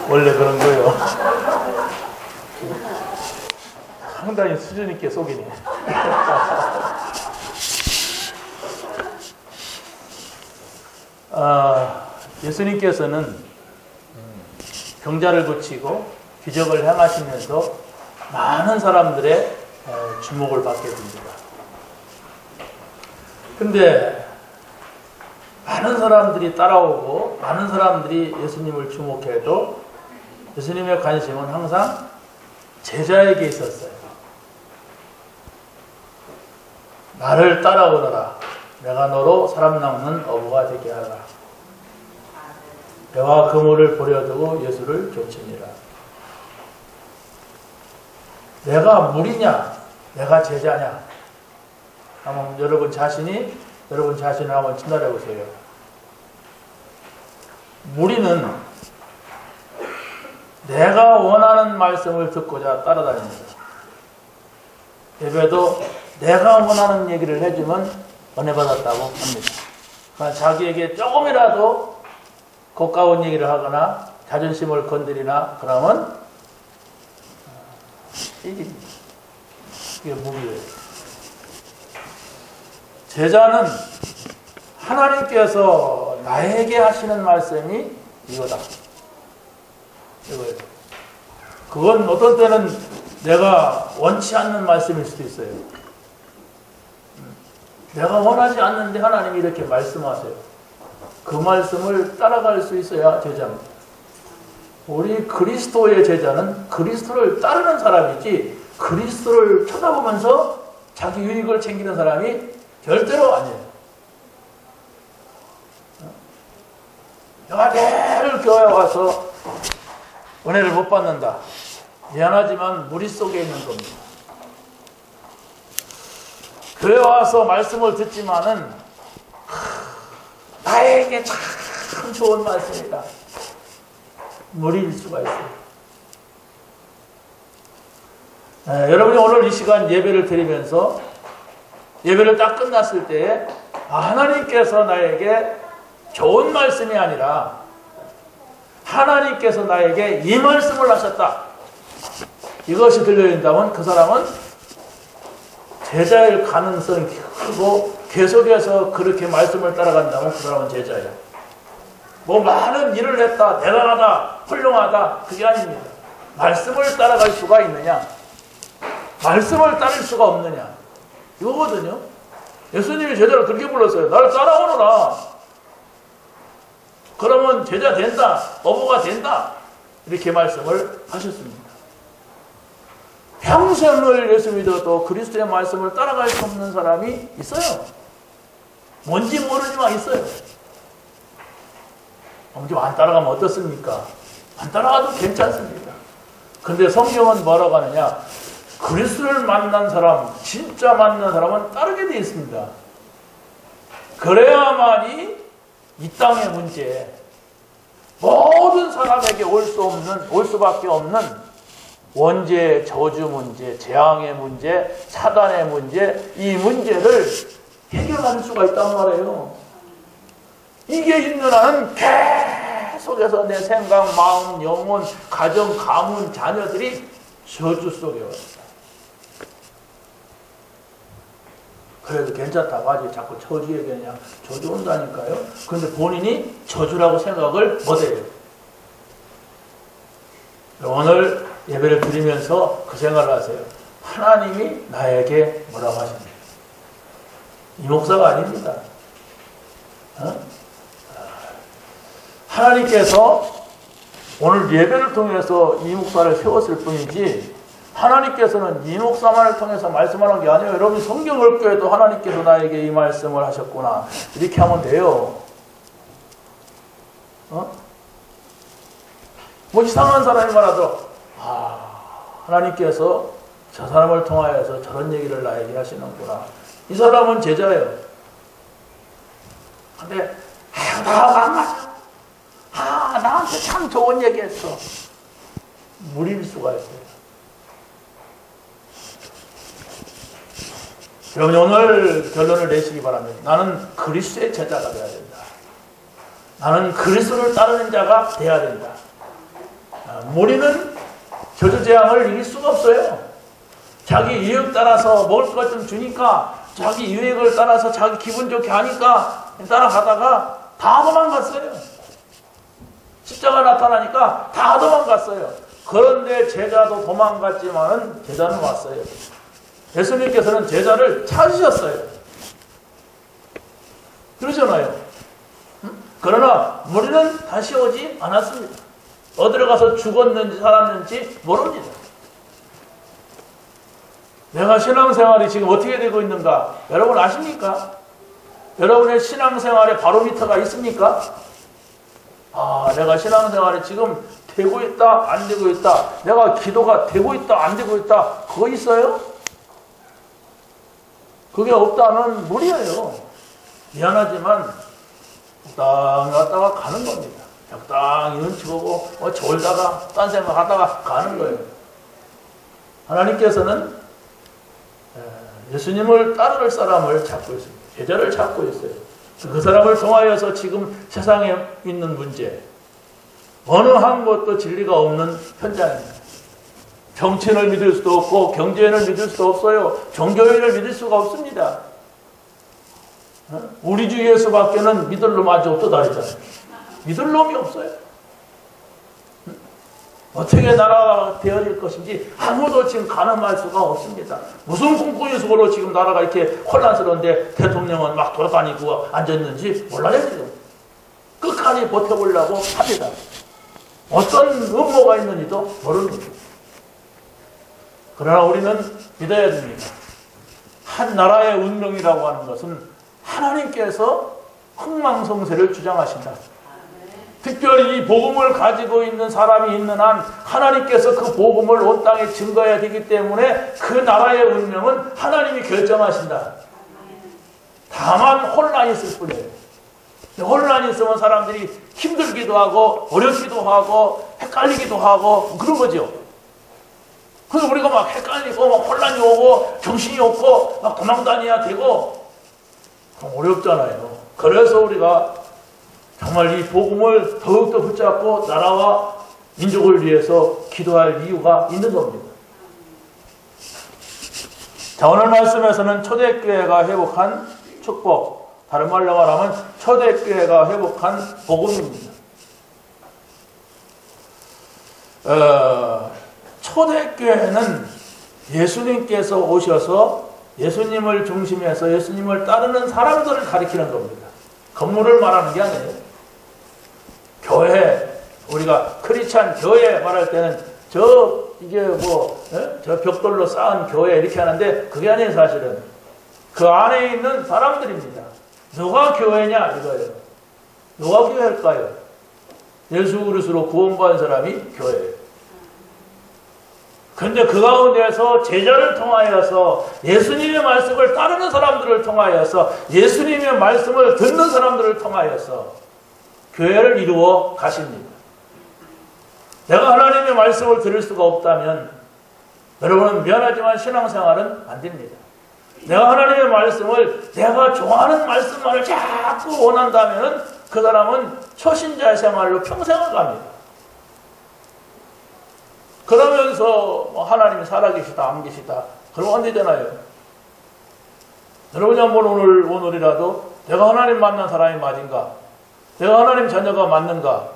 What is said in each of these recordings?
원래 그런 거예요. 상당히 수준 있게 속이네. 예수님께서는 병자를 고치고 기적을 행하시면서 많은 사람들의 주목을 받게 됩니다. 근데 많은 사람들이 따라오고 많은 사람들이 예수님을 주목해도 예수님의 관심은 항상 제자에게 있었어요. 나를 따라오너라. 내가 너로 사람 낚는 어부가 되게 하라. 배와 그물을 버려두고 예수를 쫓으니라. 내가 무리냐? 내가 제자냐? 한번 여러분 자신을 한번 진단해 보세요. 무리는 내가 원하는 말씀을 듣고자 따라다닙니다. 예배도 내가 원하는 얘기를 해주면 은혜 받았다고 합니다. 그러니까 자기에게 조금이라도 고가운 얘기를 하거나 자존심을 건드리나 그러면 이게 무기예요. 제자는 하나님께서 나에게 하시는 말씀이 이거다. 이거예요. 그건 어떤 때는 내가 원치 않는 말씀일 수도 있어요. 내가 원하지 않는데 하나님이 이렇게 말씀하세요. 그 말씀을 따라갈 수 있어야 제자입니다. 우리 그리스도의 제자는 그리스도를 따르는 사람이지 그리스도를 쳐다보면서 자기 유익을 챙기는 사람이 절대로 아니에요. 내가 매일 교회에 와서 은혜를 못 받는다. 미안하지만 무리 속에 있는 겁니다. 교회 와서 말씀을 듣지만은 나에게 참 좋은 말씀이다. 무리일 수가 있어요. 여러분이 오늘 이 시간 예배를 드리면서 예배를 딱 끝났을 때 하나님께서 나에게 좋은 말씀이 아니라 하나님께서 나에게 이 말씀을 하셨다. 이것이 들려진다면 그 사람은 제자일 가능성이 크고 계속해서 그렇게 말씀을 따라간다면 그 사람은 제자예요. 뭐 많은 일을 했다, 대단하다, 훌륭하다 그게 아닙니다. 말씀을 따라갈 수가 있느냐, 말씀을 따를 수가 없느냐 이거거든요. 예수님이 제자를 그렇게 불렀어요. 나를 따라오너라. 그러면 제자 된다, 어부가 된다 이렇게 말씀을 하셨습니다. 평생을 예수 믿어도 그리스도의 말씀을 따라갈 수 없는 사람이 있어요. 뭔지 모르지만 있어요. 좀 안 따라가면 어떻습니까? 안 따라가도 괜찮습니다. 근데 성경은 뭐라고 하느냐? 그리스도를 만난 사람, 진짜 만난 사람은 따르게 되어 있습니다. 그래야만이 이 땅의 문제, 모든 사람에게 올 수밖에 없는 원죄, 저주 문제, 재앙의 문제, 사단의 문제, 이 문제를 해결할 수가 있단 말이에요. 이게 있는 한은 계속해서 내 생각, 마음, 영혼, 가정, 가문, 자녀들이 저주 속에 왔다. 그래도 괜찮다고 하지. 자꾸 저주 얘기하냐. 저주 온다니까요. 그런데 본인이 저주라고 생각을 못해요. 오늘 예배를 드리면서 그 생각을 하세요. 하나님이 나에게 뭐라고 하십니까? 이 목사가 아닙니다. 하나님께서 오늘 예배를 통해서 이 목사를 세웠을 뿐이지 하나님께서는 이 목사만을 통해서 말씀하는 게 아니에요. 여러분 성경을 읽고도 하나님께서 나에게 이 말씀을 하셨구나 이렇게 하면 돼요. 뭐 이상한 사람이 말하더라도 하나님께서 저 사람을 통하여서 저런 얘기를 나에게 하시는구나. 이 사람은 제자예요. 근데 나하고 안 맞아. 나한테 참 좋은 얘기 했어. 무리일 수가 있어요. 여러분 오늘 결론을 내시기 바랍니다. 나는 그리스도의 제자가 되어야 된다. 나는 그리스도를 따르는 자가 되어야 된다. 무리는 저주재앙을 이길 수가 없어요. 자기 유익 따라서 먹을 것 좀 주니까, 자기 유익을 따라서 자기 기분 좋게 하니까 따라가다가 다 도망갔어요. 십자가 나타나니까 다 도망갔어요. 그런데 제자도 도망갔지만은 제자는 왔어요. 예수님께서는 제자를 찾으셨어요. 그러잖아요. 그러나 무리는 다시 오지 않았습니다. 어디로 가서 죽었는지 살았는지 모릅니다. 내가 신앙생활이 지금 어떻게 되고 있는가 여러분 아십니까? 여러분의 신앙생활에 바로미터가 있습니까? 내가 신앙생활이 지금 되고 있다 안 되고 있다, 내가 기도가 되고 있다 안 되고 있다, 그거 있어요? 그게 없다면 무리예요. 미안하지만 적당히 왔다가 가는 겁니다. 적당히 눈치 보고 졸다가 딴 생각하다가 가는 거예요. 하나님께서는 예수님을 따를 사람을 찾고 있습니다. 제자를 찾고 있어요. 그 사람을 통하여서 지금 세상에 있는 문제, 어느 한 것도 진리가 없는 현장입니다. 정치인을 믿을 수도 없고 경제인을 믿을 수도 없어요. 종교인을 믿을 수가 없습니다. 우리 주 예수밖에는 믿을 놈 아직 없다 그랬잖아요. 믿을 놈이 없어요. 어떻게 나라가 되어질 것인지 아무도 지금 가늠할 수가 없습니다. 무슨 꿈꾸는 속으로 지금 나라가 이렇게 혼란스러운데 대통령은 막 돌아다니고 앉았는지 몰라요. 지금 끝까지 버텨보려고 합니다. 어떤 음모가 있는지도 모릅니다. 그러나 우리는 믿어야 됩니다. 한 나라의 운명이라고 하는 것은 하나님께서 흥망성쇠를 주장하신다. 특별히 이 복음을 가지고 있는 사람이 있는 한 하나님께서 그 복음을 온 땅에 증거해야 되기 때문에 그 나라의 운명은 하나님이 결정하신다. 다만 혼란이 있을 뿐이에요. 혼란이 있으면 사람들이 힘들기도 하고 어렵기도 하고 헷갈리기도 하고 그런 거죠. 그래서 우리가 막 헷갈리고 막 혼란이 오고 정신이 없고 막 도망다녀야 되고 어렵잖아요. 그래서 우리가 정말 이 복음을 더욱더 붙잡고 나라와 민족을 위해서 기도할 이유가 있는 겁니다. 자, 오늘 말씀에서는 초대교회가 회복한 축복, 다른 말로 말하면 초대교회가 회복한 복음입니다. 초대교회는 예수님께서 오셔서 예수님을 중심해서 예수님을 따르는 사람들을 가리키는 겁니다. 건물을 말하는 게 아니에요. 교회, 우리가 크리스찬 교회 말할 때는 저 벽돌로 쌓은 교회 이렇게 하는데 그게 아니에요. 사실은 그 안에 있는 사람들입니다. 누가 교회냐 이거예요. 누가 교회일까요? 예수 그리스도로 구원받은 사람이 교회예요. 근데 그 가운데서 제자를 통하여서 예수님의 말씀을 따르는 사람들을 통하여서 예수님의 말씀을 듣는 사람들을 통하여서 교회를 이루어 가십니다. 내가 하나님의 말씀을 들을 수가 없다면 여러분은 미안하지만 신앙생활은 안 됩니다. 내가 하나님의 말씀을 내가 좋아하는 말씀만을 자꾸 원한다면 그 사람은 초신자의 생활로 평생을 갑니다. 그러면서 하나님이 살아계시다 안 계시다 그러면 안 되잖아요. 여러분이 한번 오늘이라도 내가 하나님 만난 사람이 맞은가, 내가 하나님 자녀가 맞는가,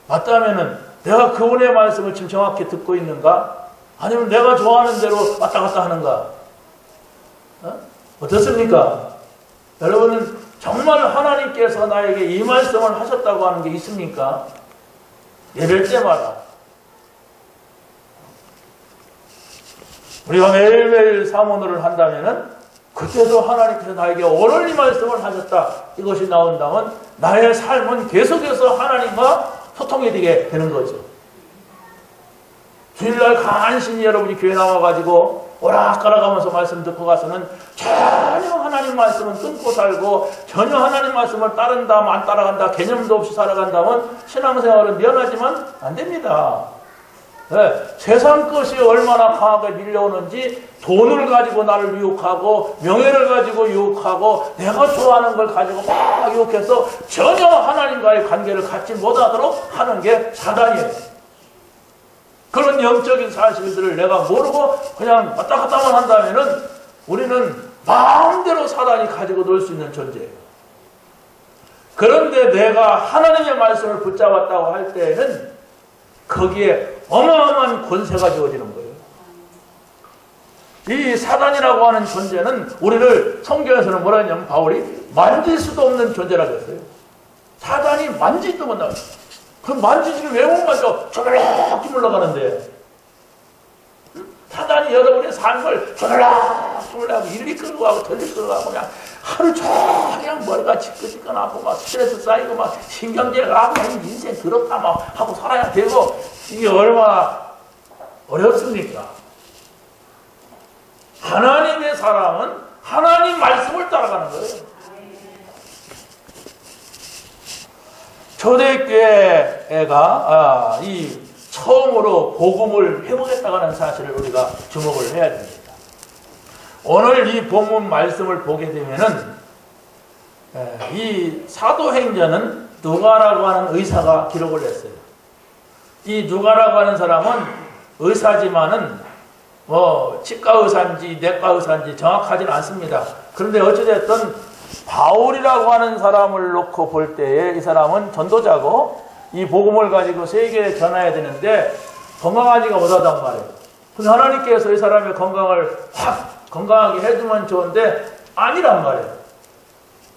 맞다면은 내가 그분의 말씀을 지금 정확히 듣고 있는가, 아니면 내가 좋아하는 대로 왔다 갔다 하는가, 어떻습니까? 여러분은 정말 하나님께서 나에게 이 말씀을 하셨다고 하는 게 있습니까? 예배할 때마다 우리가 매일매일 사모노를 한다면은 그때도 하나님께서 나에게 오늘 이 말씀을 하셨다 이것이 나온다면 나의 삶은 계속해서 하나님과 소통이 되게 되는 거죠. 주일날 간신히 여러분이 교회 나와가지고 오락가락하면서 말씀 듣고 가서는 전혀 하나님 말씀은 끊고 살고 전혀 하나님 말씀을 따른다 안 따라간다 개념도 없이 살아간다면 신앙생활은 미안하지만 안 됩니다. 세상 것이 얼마나 강하게 밀려오는지 돈을 가지고 나를 유혹하고 명예를 가지고 유혹하고 내가 좋아하는 걸 가지고 막 유혹해서 전혀 하나님과의 관계를 갖지 못하도록 하는 게 사단이에요. 그런 영적인 사실들을 내가 모르고 그냥 왔다 갔다만 한다면은 우리는 마음대로 사단이 가지고 놀 수 있는 존재예요. 그런데 내가 하나님의 말씀을 붙잡았다고 할 때에는 거기에 어마어마한 권세가 주어지는 거예요. 이 사단이라고 하는 존재는 우리를 성경에서는 뭐라 했냐면 바울이 만질 수도 없는 존재라고 했어요. 사단이 만지지도 못하고 그럼 만지지를 왜 못 만져? 쪼르륵 물러가는데 사단이 여러분의 삶을 쪼르륵 일리 끌고 가고 덜리 끌고 가고 그냥 하루 종일 그냥 머리가 지끈지끈하고 막 스트레스 쌓이고 막 신경제가 하고 인생 더럽다 막 하고 살아야 되고 이게 얼마나 어렵습니까? 하나님의 사랑은 하나님 말씀을 따라가는 거예요. 초대교회가 이 처음으로 복음을 해보겠다고 하는 사실을 우리가 주목을 해야 됩니다. 오늘 이 본문 말씀을 보게 되면은 이 사도행전은 누가라고 하는 의사가 기록을 했어요. 이 누가라고 하는 사람은 의사지만은 뭐 치과 의사인지 내과 의사인지 정확하지는 않습니다. 그런데 어찌됐든 바울이라고 하는 사람을 놓고 볼 때에 이 사람은 전도자고 이 복음을 가지고 세계에 전해야 되는데 건강하지가 못하단 말이에요. 근데 하나님께서 이 사람의 건강을 확 건강하게 해주면 좋은데 아니란 말이에요.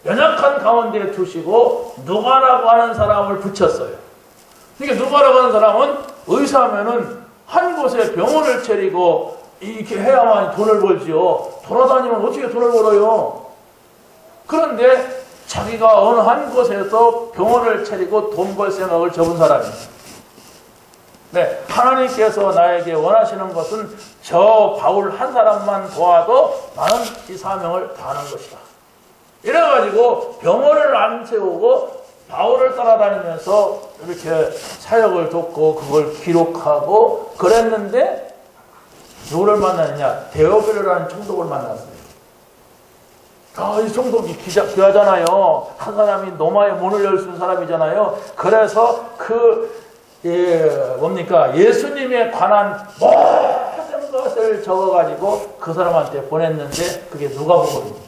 연약한 가운데 두시고 누가라고 하는 사람을 붙였어요. 그러니까 누가라고 하는 사람은 의사면은 한 곳에 병원을 차리고 이렇게 해야만 돈을 벌지요. 돌아다니면 어떻게 돈을 벌어요? 그런데 자기가 어느 한 곳에서 병원을 차리고 돈 벌 생각을 접은 사람이에요. 네, 하나님께서 나에게 원하시는 것은 저 바울 한 사람만 도와도 나는 이 사명을 다하는 것이다. 이래가지고 병원을 안 세우고 바울을 따라다니면서 이렇게 사역을 돕고 그걸 기록하고 그랬는데 누구를 만나느냐? 데오빌로라는 총독을 만났어요. 이 총독이 귀하잖아요. 한 사람이 로마의 문을 열 수 있는 사람이잖아요. 그래서 예수님에 관한 모든 것을 적어가지고 그 사람한테 보냈는데 그게 누가복음입니다.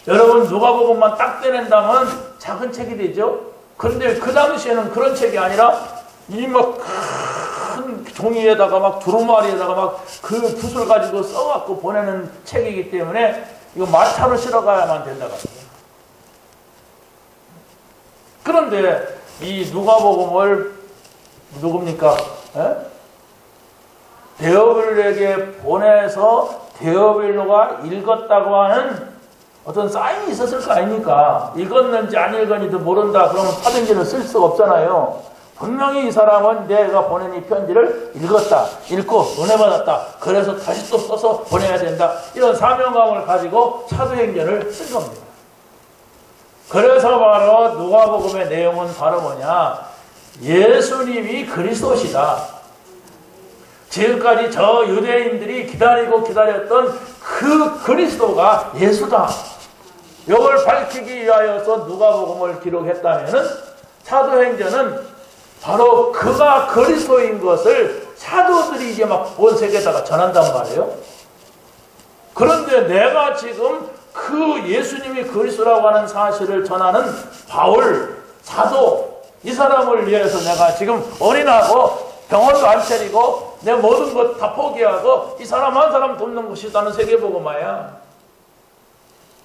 여러분 누가복음만 딱 떼낸다면 작은 책이 되죠. 그런데 그 당시에는 그런 책이 아니라 이 막 큰 종이에다가 막 두루마리에다가 막 그 붓을 가지고 써갖고 보내는 책이기 때문에 이거 마차로 실어가야만 된다고 합니다. 그런데 이 누가복음을 누굽니까? 데오빌로에게 보내서 데오빌로가 읽었다고 하는 어떤 사인이 있었을 거 아닙니까? 읽었는지 안 읽었는지도 모른다. 그러면 파등지는 쓸 수가 없잖아요. 분명히 이 사람은 내가 보낸 이 편지를 읽었다. 읽고 은혜 받았다. 그래서 다시 또 써서 보내야 된다. 이런 사명감을 가지고 사도행전을 쓴 겁니다. 그래서 바로 누가복음의 내용은 바로 뭐냐? 예수님이 그리스도시다. 지금까지 저 유대인들이 기다리고 기다렸던 그 그리스도가 예수다. 이걸 밝히기 위하여서 누가복음을 기록했다면은 사도행전은 바로 그가 그리스도인 것을 사도들이 이제 막 온 세계에다가 전한단 말이에요. 그런데 내가 지금 그 예수님이 그리스도라고 하는 사실을 전하는 바울, 사도, 이 사람을 위해서 내가 지금 어린하고 병원도 안 차리고 내 모든 것 다 포기하고 이 사람 한 사람 돕는 것이 나는 세계복음화야.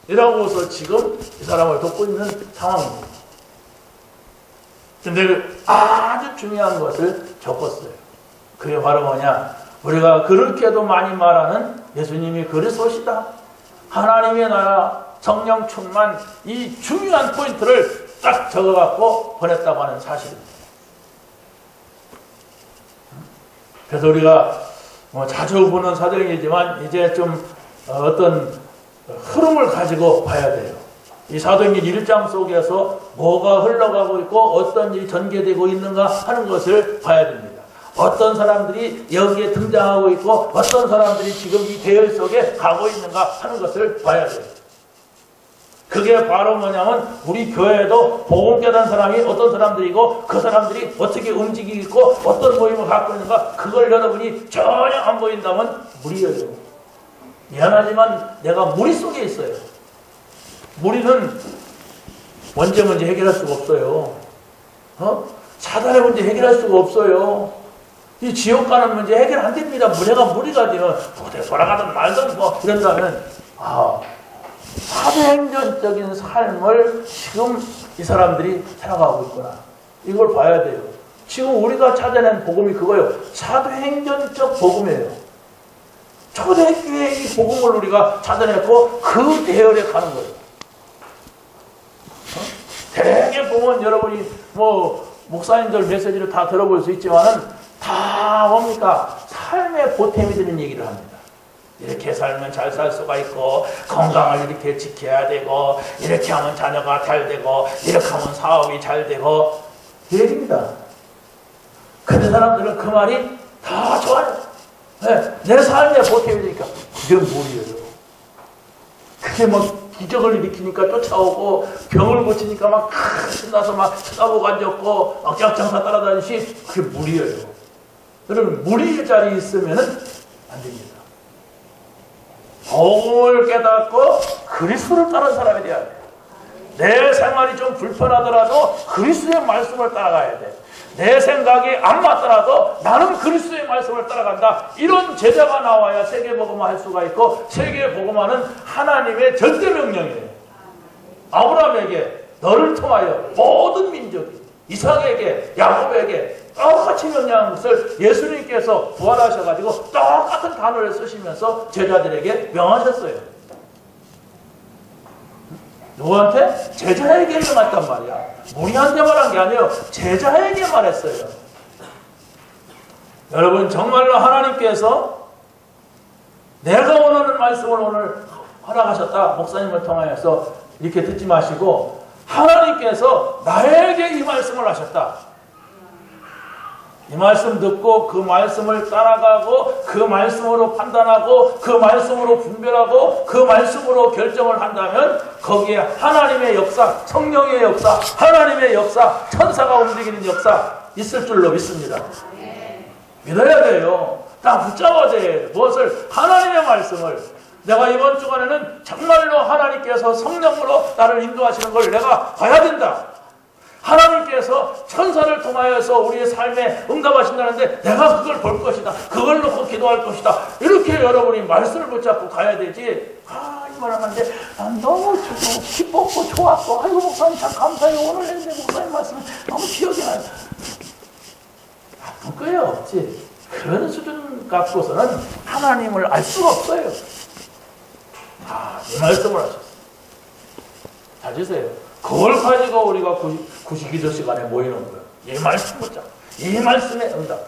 이라고서 지금 이 사람을 돕고 있는 상황입니다. 근데 아주 중요한 것을 적었어요. 그게 바로 뭐냐? 우리가 그렇게도 많이 말하는 예수님이 그리스도시다. 하나님의 나라, 성령 충만, 이 중요한 포인트를 딱 적어갖고 보냈다고 하는 사실입니다. 그래서 우리가 자주 보는 사도행전이지만 이제 좀 어떤 흐름을 가지고 봐야 돼요. 이 사도행전 1장 속에서 뭐가 흘러가고 있고 어떤 일이 전개되고 있는가 하는 것을 봐야 됩니다. 어떤 사람들이 여기에 등장하고 있고 어떤 사람들이 지금 이 대열 속에 가고 있는가 하는 것을 봐야 돼요. 그게 바로 뭐냐면 우리 교회에도 복음 깨달은 사람이 어떤 사람들이고 그 사람들이 어떻게 움직이고 어떤 모임을 갖고 있는가 그걸 여러분이 전혀 안 보인다면 무리예요. 미안하지만 내가 무리 속에 있어요. 무리는 원죄 문제 해결할 수가 없어요. 사단의 문제 해결할 수가 없어요. 이 지옥 가는 문제 해결 안 됩니다. 내가 무리가 되면 돌아가든 말든 뭐 이런다면 사도행전적인 삶을 지금 이 사람들이 살아가고 있구나. 이걸 봐야 돼요. 지금 우리가 찾아낸 복음이 그거예요. 사도행전적 복음이에요. 초대교회의 이 복음을 우리가 찾아냈고 그 대열에 가는 거예요. 대개 보면 여러분이 뭐 목사님들 메시지를 다 들어볼 수 있지만은 다 뭡니까? 삶의 보탬이 되는 얘기를 합니다. 이렇게 살면 잘 살 수가 있고 건강을 이렇게 지켜야 되고 이렇게 하면 자녀가 잘 되고 이렇게 하면 사업이 잘 되고 이 얘기입니다. 근데 사람들은 그 말이 다 좋아요. 네, 내 삶의 보탬이 되니까 그게 무리예요. 그게 뭐 기적을 일으키니까 쫓아오고 병을 고치니까 막 신나서 막 쳐다보고 앉았고 악장사 따라다니시 그게 무리예요. 여러분 무리의 자리에 있으면 안 됩니다. 복음을 깨닫고 그리스도를 따르는 사람이 돼야 돼. 내 생활이 좀 불편하더라도 그리스도의 말씀을 따라가야 돼. 내 생각이 안 맞더라도 나는 그리스도의 말씀을 따라간다. 이런 제자가 나와야 세계복음화 할 수가 있고 세계복음화는 하나님의 절대 명령이에요. 아브라함에게 너를 통하여 모든 민족이 이삭에게 야곱에게 똑같이 명령한 것을 예수님께서 부활하셔가지고 똑같은 단어를 쓰시면서 제자들에게 명하셨어요. 누구한테? 제자에게 명했단 말이야. 우리한테 말한 게 아니에요. 제자에게 말했어요. 여러분 정말로 하나님께서 내가 원하는 말씀을 오늘 허락하셨다. 목사님을 통하여서 이렇게 듣지 마시고 하나님께서 나에게 이 말씀을 하셨다. 이 말씀 듣고 그 말씀을 따라가고 그 말씀으로 판단하고 그 말씀으로 분별하고 그 말씀으로 결정을 한다면 거기에 하나님의 역사, 성령의 역사, 하나님의 역사, 천사가 움직이는 역사 있을 줄로 믿습니다. 믿어야 돼요. 다 붙잡아야 돼. 무엇을? 하나님의 말씀을. 내가 이번 주간에는 정말로 하나님께서 성령으로 나를 인도하시는 걸 내가 봐야 된다. 하나님께서 천사를 통하여서 우리의 삶에 응답하신다는데 내가 그걸 볼 것이다. 그걸 놓고 기도할 것이다. 이렇게 여러분이 말씀을 붙잡고 가야 되지. 이 말 하는데 난 너무 기뻤고 좋았고 아이고 목사님 참 감사해요. 오늘 했는데 목사님 말씀 너무 기억이 나요. 나쁜 거예요. 없지. 그런 수준 갖고서는 하나님을 알 수가 없어요. 이 말씀을 하셨어요. 찾으세요. 그걸 가지고 우리가 구시기도 시간에 모이는 거예요. 이 말씀 붙잡. 이 말씀의 응답.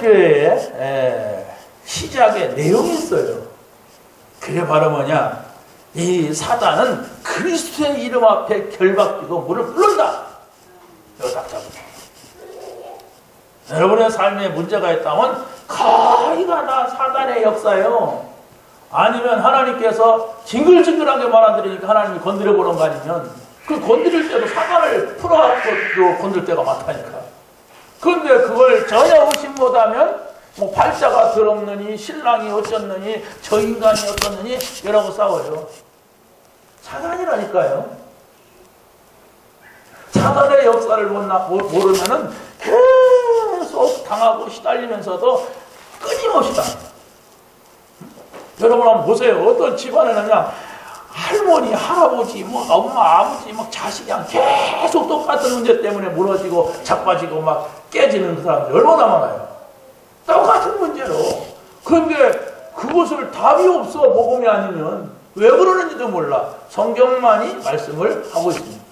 초대교회의 시작의 내용이 있어요. 그게 바로 뭐냐? 이 사단은 그리스도의 이름 앞에 결박되고 물을 부른다. 이거 딱 잡으세요. 여러분의 삶에 문제가 있다면 거의가 다 사단의 역사예요. 아니면 하나님께서 징글징글하게 말 안 들으니까 하나님이 건드려 보는 거 아니면 그 건드릴 때도 사단을 풀어갖고 건들 때가 많다니까. 그런데 그걸 전혀 의심 못하면 뭐 팔자가 더럽느니 신랑이 어쩌느니 저 인간이 어떻느니 이러고 싸워요. 사단이라니까요. 사단의 역사를 모르면은 계속 당하고 시달리면서도 끊임없이 당해요. 여러분 한번 보세요. 어떤 집안에는 그냥 할머니, 할아버지, 뭐 엄마, 아버지, 막 자식이 그냥 계속 똑같은 문제 때문에 무너지고 자빠지고 막 깨지는 그 사람들이 얼마나 많아요. 똑같은 문제로. 그런데 그것을 답이 없어. 복음이 아니면 왜 그러는지도 몰라. 성경만이 말씀을 하고 있습니다.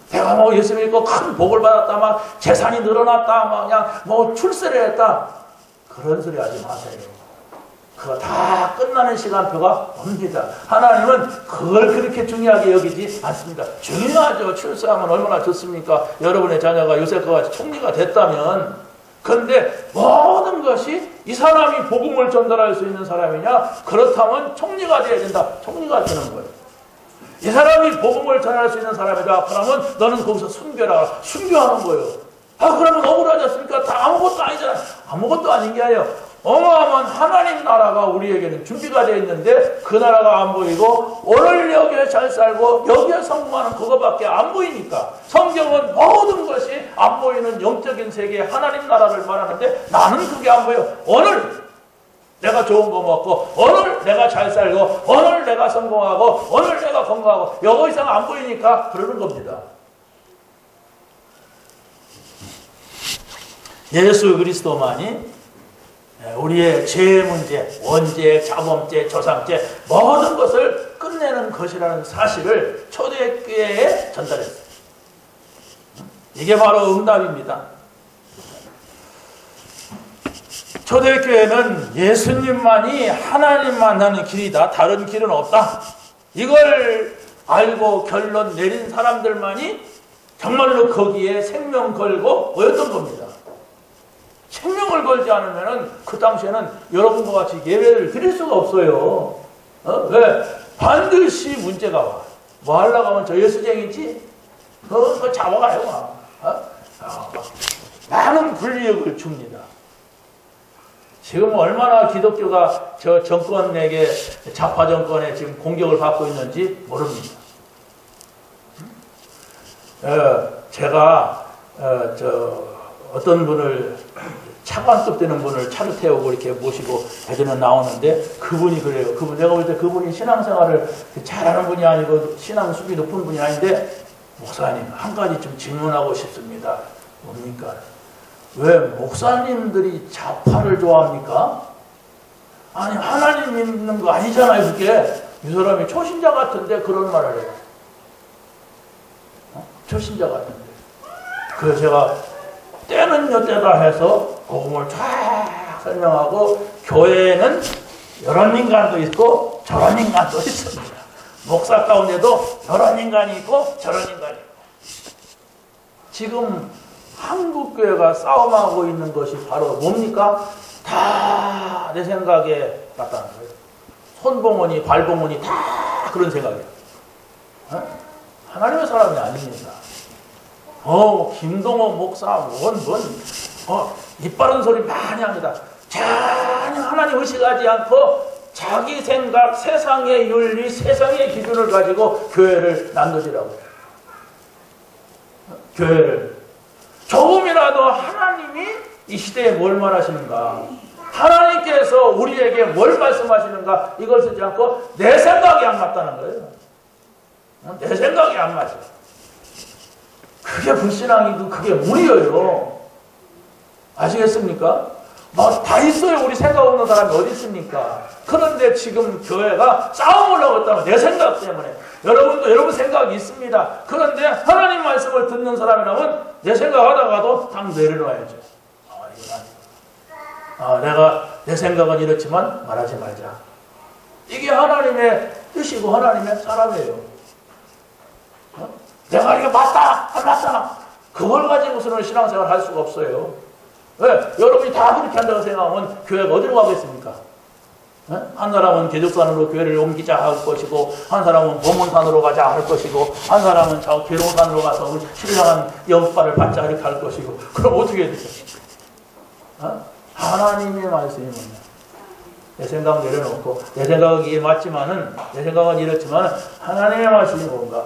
내가 뭐 예수 믿고 큰 복을 받았다, 막 재산이 늘어났다, 막 그냥 뭐 출세를 했다. 그런 소리 하지 마세요. 그거 다 끝나는 시간표가 옵니다. 하나님은 그걸 그렇게 중요하게 여기지 않습니다. 중요하죠. 출산하면 얼마나 좋습니까? 여러분의 자녀가 요새과 같이 총리가 됐다면. 그런데 모든 것이 이 사람이 복음을 전달할 수 있는 사람이냐? 그렇다면 총리가 돼야 된다. 총리가 되는 거예요. 이 사람이 복음을 전할 수 있는 사람이다. 그러면 너는 거기서 순교라. 순교하는 거예요. 그러면 억울하지 않습니까? 다 아무것도 아니잖아요. 아무것도 아닌 게 아니에요. 어마어마한 하나님 나라가 우리에게는 준비가 되어 있는데 그 나라가 안 보이고 오늘 여기에 잘 살고 여기에 성공하는 그거밖에 안 보이니까 성경은 모든 것이 안 보이는 영적인 세계의 하나님 나라를 말하는데 나는 그게 안 보여. 오늘 내가 좋은 거 먹고 오늘 내가 잘 살고 오늘 내가 성공하고 오늘 내가 건강하고 여기 이상 안 보이니까 그러는 겁니다. 예수 그리스도만이 우리의 죄의 문제, 원죄, 자범죄, 조상죄 모든 것을 끝내는 것이라는 사실을 초대교회에 전달했어요. 이게 바로 응답입니다. 초대교회는 예수님만이 하나님 만나는 길이다. 다른 길은 없다. 이걸 알고 결론 내린 사람들만이 정말로 거기에 생명 걸고 모였던 겁니다. 생명을 걸지 않으면 그 당시에는 여러분과 같이 예배를 드릴 수가 없어요. 왜? 반드시 문제가 와. 뭐 하려고 하면 저 예수쟁이지? 그거 잡아가요. 많은 불이익을 줍니다. 지금 얼마나 기독교가 저 정권에게, 좌파 정권에 지금 공격을 받고 있는지 모릅니다. 제가, 어떤 분을 차관급 되는 분을 차를 태우고 이렇게 모시고 대전에 나오는데 그분이 그래요. 내가 볼 때 그분이 신앙생활을 잘하는 분이 아니고 신앙 수준이 높은 분이 아닌데 목사님 한 가지 좀 질문하고 싶습니다. 뭡니까? 왜 목사님들이 좌파를 좋아합니까? 아니 하나님 믿는 거 아니잖아요. 그게 이 사람이 초신자 같은데 그런 말을 해요. 초신자 같은데. 그래서 제가 때는 여때다 해서 복음을 쫙 설명하고 교회에는 이런 인간도 있고 저런 인간도 있습니다. 목사 가운데도 이런 인간이 있고 저런 인간이 있고 지금 한국교회가 싸움하고 있는 것이 바로 뭡니까? 다 내 생각에 맞다는 거예요. 손봉원이 발봉원이 다 그런 생각이에요. 하나님의 사람이 아닙니다. 김동호 목사, 입 바른 소리 많이 합니다. 전혀 하나님 의식하지 않고 자기 생각, 세상의 윤리, 세상의 기준을 가지고 교회를 난도질하고 해요. 교회를. 조금이라도 하나님이 이 시대에 뭘 말하시는가, 하나님께서 우리에게 뭘 말씀하시는가, 이걸 쓰지 않고 내 생각이 안 맞다는 거예요. 내 생각이 안 맞아. 그게 불신앙이고 그게 무리예요. 아시겠습니까? 다 있어요. 우리 생각 없는 사람이 어디 있습니까? 그런데 지금 교회가 싸움을 하고 있다면 내 생각 때문에. 여러분도 여러분 생각이 있습니다. 그런데 하나님 말씀을 듣는 사람이라면 내 생각하다가도 딱 내려놔야죠. 내가 내 생각은 이렇지만 말하지 말자. 이게 하나님의 뜻이고 하나님의 사람이에요. 내가 이게 맞다, 안 맞다. 그걸 가지고서는 신앙생활 할 수가 없어요. 왜? 여러분이 다 그렇게 한다고 생각하면 교회가 어디로 가겠습니까? 한 사람은 계적산으로 교회를 옮기자 할 것이고, 한 사람은 범원산으로 가자 할 것이고, 한 사람은 저 계룡산으로 가서 신령한 영과를 받자 이렇게 할 것이고, 그럼 어떻게 해야 되죠? 하나님의 말씀이 뭐냐? 내 생각 내려놓고, 내 생각이 맞지만은, 내 생각은 이렇지만, 하나님의 말씀이 뭔가?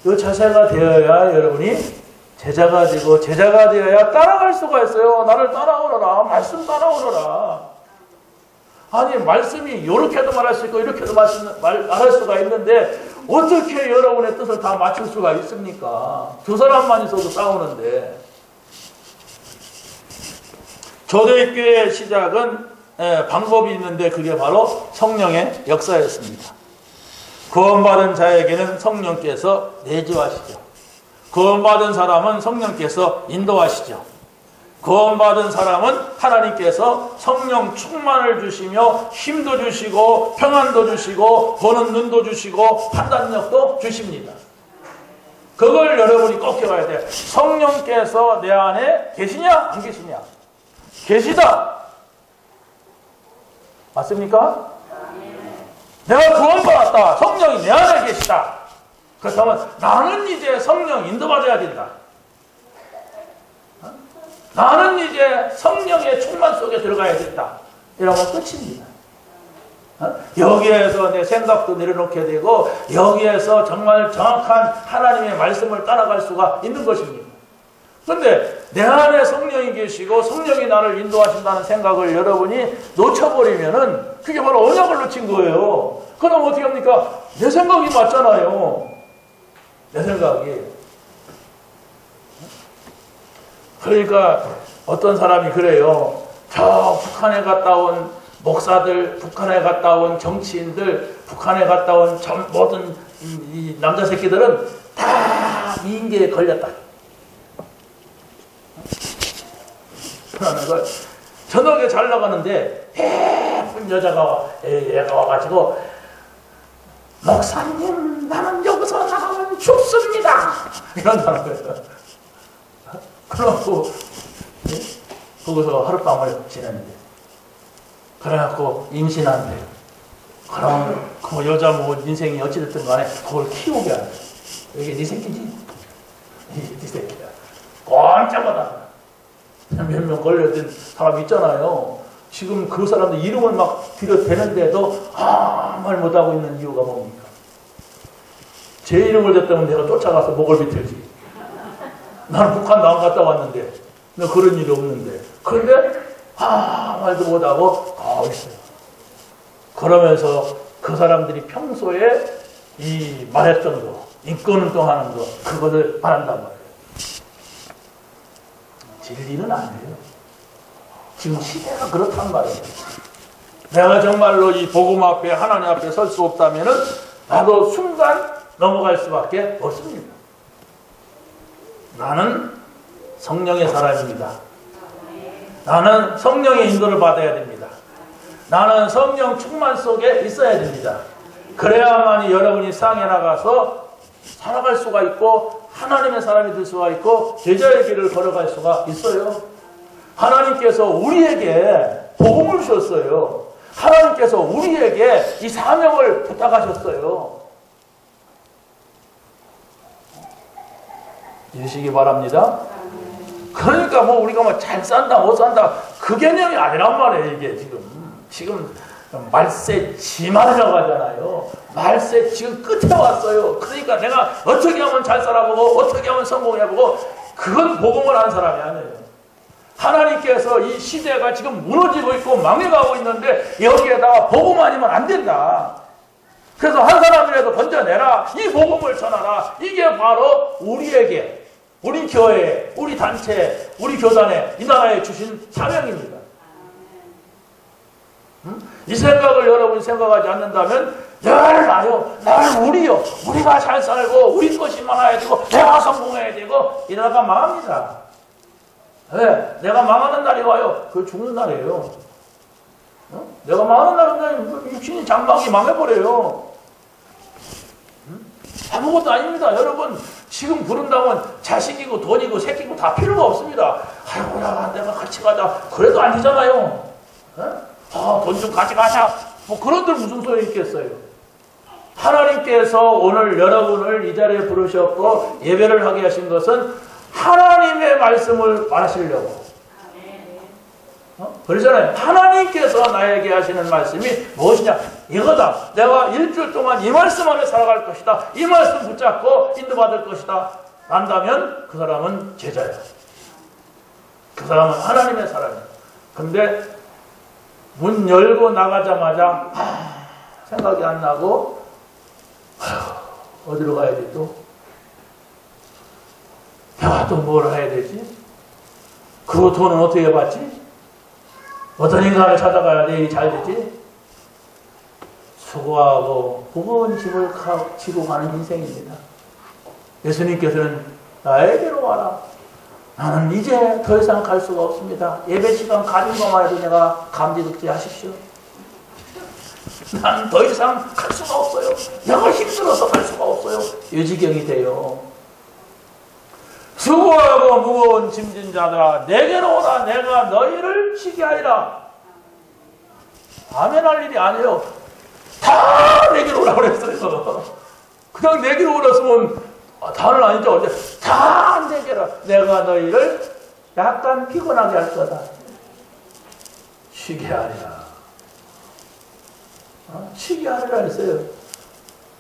이 자세가 되어야 여러분이 제자가 되고, 제자가 되어야 따라갈 수가 있어요. 나를 따라오너라. 말씀 따라오너라. 아니, 말씀이 이렇게도 말할 수 있고, 이렇게도 말할 수가 있는데, 어떻게 여러분의 뜻을 다 맞출 수가 있습니까? 두 사람만 있어도 싸우는데. 초대교회의 시작은 방법이 있는데, 그게 바로 성령의 역사였습니다. 구원받은 자에게는 성령께서 내주하시죠. 구원받은 사람은 성령께서 인도하시죠. 구원받은 사람은 하나님께서 성령 충만을 주시며 힘도 주시고 평안도 주시고 보는 눈도 주시고 판단력도 주십니다. 그걸 여러분이 꼭 기억해야 돼요. 성령께서 내 안에 계시냐 안 계시냐? 계시다. 맞습니까? 내가 구원받았다. 성령이 내 안에 계시다. 그렇다면 나는 이제 성령 인도받아야 된다. 나는 이제 성령의 충만 속에 들어가야 된다. 이러면 끝입니다. 여기에서 내 생각도 내려놓게 되고 여기에서 정말 정확한 하나님의 말씀을 따라갈 수가 있는 것입니다. 그런데 내 안에 성령이 계시고 성령이 나를 인도하신다는 생각을 여러분이 놓쳐버리면은 그게 바로 언약을 놓친 거예요. 그럼 어떻게 합니까? 내 생각이 맞잖아요. 내 생각이. 그러니까 어떤 사람이 그래요. 저 북한에 갔다 온 목사들, 북한에 갔다 온 정치인들, 북한에 갔다 온 모든 이 남자 새끼들은 다 미인계에 걸렸다. 그러는 걸 저녁에 잘 나가는데 예쁜 여자가 애가 와가지고 목사님 나는 여기서 나가면 죽습니다. 이런다는 거예요. 그래갖고 거기서 하룻밤을 지냈는데 그래갖고 임신한대요. 그럼 그 여자 뭐 인생이 어찌됐든 간에 그걸 키우게 하는 거예요. 이게 네 새끼지? 네 새끼야. 꼼짝마다 몇 명 걸려든 사람 있잖아요. 지금 그 사람들 이름을 막 들여대는데도 아무 말 못하고 있는 이유가 뭡니까? 제 이름을 댔다면 내가 쫓아가서 목을 비틀지. 나는 북한도 안 갔다 왔는데 나 그런 일이 없는데. 그런데 아무 말도 못하고 가고 있어요. 그러면서 그 사람들이 평소에 이 말했던 거, 인권운동하는 거 그거를 말한단 말이에요. 진리는 아니에요. 지금 시대가 그렇단 말이에요. 내가 정말로 이 복음 앞에 하나님 앞에 설 수 없다면은 나도 순간 넘어갈 수밖에 없습니다. 나는 성령의 사람입니다. 나는 성령의 인도를 받아야 됩니다. 나는 성령 충만 속에 있어야 됩니다. 그래야만이 여러분이 세상에 나가서 살아갈 수가 있고 하나님의 사람이 될 수가 있고 제자의 길을 걸어갈 수가 있어요. 하나님께서 우리에게 복음을 주셨어요. 하나님께서 우리에게 이 사명을 부탁하셨어요. 이해하시기 바랍니다. 그러니까 뭐 우리가 뭐 잘 산다 못 산다 그 개념이 아니란 말이에요. 이게 지금 말세 지말이라고 하잖아요. 말세 지금 끝에 왔어요. 그러니까 내가 어떻게 하면 잘 살아보고 어떻게 하면 성공해보고 그건 복음을 하는 사람이 아니에요. 하나님께서 이 시대가 지금 무너지고 있고 망해가고 있는데 여기에다가 복음 아니면 안 된다. 그래서 한 사람이라도 건져내라. 이 복음을 전하라. 이게 바로 우리에게 우리 교회, 우리 단체, 우리 교단에 이 나라에 주신 사명입니다. 이 생각을 여러분이 생각하지 않는다면 늘 나요, 늘 우리요, 우리가 잘 살고 우리 것이 많아야 되고 내가 성공해야 되고 이러다가 망합니다. 네, 내가 망하는 날이 와요. 그게 죽는 날이에요. 내가 망하는 날은 육신이 장막이 망해버려요. 아무것도 아닙니다. 여러분 지금 부른다면 자식이고 돈이고 새끼고 다 필요가 없습니다. 아이고야 내가 같이 가자. 그래도 안 되잖아요. 돈 좀 가져가자. 뭐 그런들 무슨 소용이 있겠어요. 하나님께서 오늘 여러분을 이 자리에 부르셨고 예배를 하게 하신 것은 하나님의 말씀을 말하시려고. 그러잖아요. 하나님께서 나에게 하시는 말씀이 무엇이냐? 이거다. 내가 일주일 동안 이 말씀 안에 살아갈 것이다. 이 말씀 붙잡고 인도받을 것이다. 난다면 그 사람은 제자야. 그 사람은 하나님의 사람이야. 근데 문 열고 나가자마자 생각이 안 나고 어디로 가야 돼 또? 내가 또 뭘 해야 되지? 그 돈은 어떻게 받지? 어떤 인간을 찾아가야 내 일이 잘 되지? 수고하고 무거운 짐을 지고 가는 인생입니다. 예수님께서는 나에게로 와라. 나는 이제 더 이상 갈 수가 없습니다. 예배 시간 가진 것만 해도 내가 감지독지 하십시오. 난 더 이상 갈 수가 없어요. 내가 힘들어서 갈 수가 없어요. 이 지경이 돼요. 수고하고 무거운 짐진 자들아 내게로 오라. 내가 너희를 쉬게 하리라. 아멘 할 일이 아니에요. 다 내게로 오라고 그랬어요. 그냥 내게로 오라으면 다는 아니죠. 어제 다 내게로 내가 너희를 약간 피곤하게 할 거다. 쉬게 하리라. 쉬게 하리라 했어요.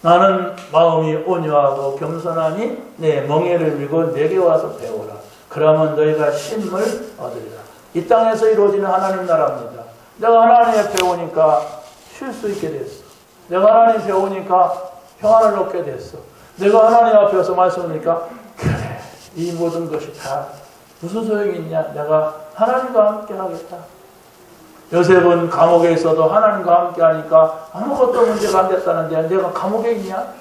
나는 마음이 온유하고 겸손하니 내 멍에를 밀고 내게 와서 배우라. 그러면 너희가 쉼을 얻으리라. 이 땅에서 이루어지는 하나님 나라입니다. 내가 하나님의 배우니까 쉴 수 있게 됐어. 내가 하나님 배우니까 평안을 얻게 됐어. 내가 하나님 앞에서 말씀하니까 그래 이 모든 것이 다 무슨 소용이 있냐. 내가 하나님과 함께 하겠다. 요셉은 감옥에 있어도 하나님과 함께 하니까 아무것도 문제가 안 됐다는데 내가 감옥에 있냐?